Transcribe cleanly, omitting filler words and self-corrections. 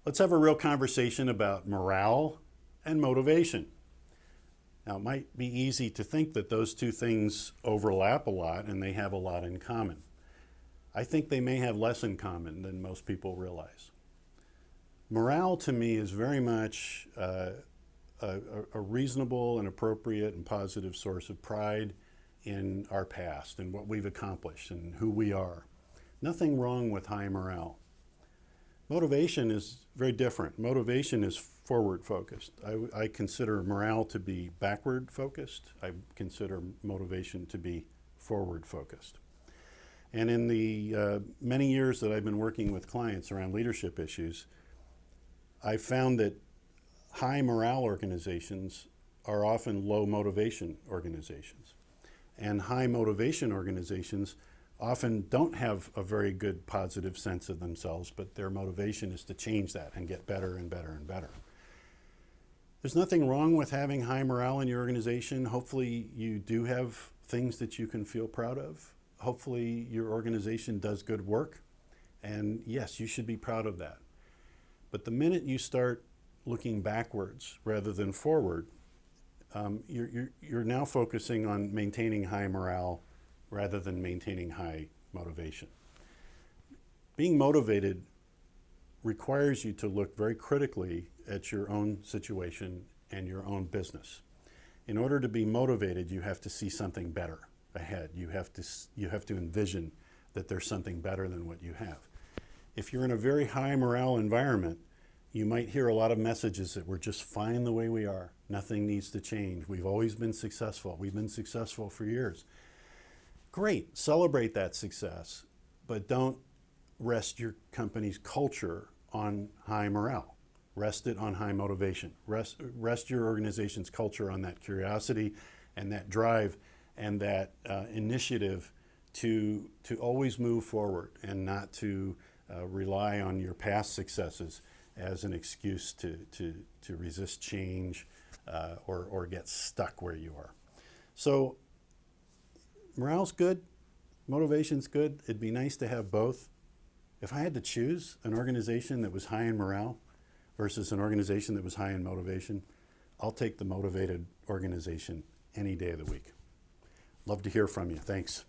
Let's have a real conversation about morale and motivation. Now, it might be easy to think that those two things overlap a lot and they have a lot in common. I think they may have less in common than most people realize. Morale to me is very much a reasonable and appropriate and positive source of pride in our past and what we've accomplished and who we are. Nothing wrong with high morale. Motivation is very different. Motivation is forward focused. I consider morale to be backward focused. I consider motivation to be forward focused. And in the many years that I've been working with clients around leadership issues, I found that high morale organizations are often low motivation organizations. And high motivation organizations often don't have a very good positive sense of themselves, but their motivation is to change that and get better and better and better. There's nothing wrong with having high morale in your organization. Hopefully you do have things that you can feel proud of. Hopefully your organization does good work. And yes, you should be proud of that. But the minute you start looking backwards rather than forward, you're now focusing on maintaining high morale rather than maintaining high motivation. Being motivated requires you to look very critically at your own situation and your own business. In order to be motivated, you have to see something better ahead. You have to envision that there's something better than what you have. If you're in a very high morale environment, you might hear a lot of messages that we're just fine the way we are. Nothing needs to change. We've always been successful. We've been successful for years. Great, celebrate that success, but don't rest your company's culture on high morale. Rest it on high motivation. Rest your organization's culture on that curiosity and that drive and that initiative to always move forward and not to rely on your past successes as an excuse to resist change or get stuck where you are. So morale's good, motivation's good. It'd be nice to have both. If I had to choose an organization that was high in morale versus an organization that was high in motivation, I'll take the motivated organization any day of the week. Love to hear from you. Thanks.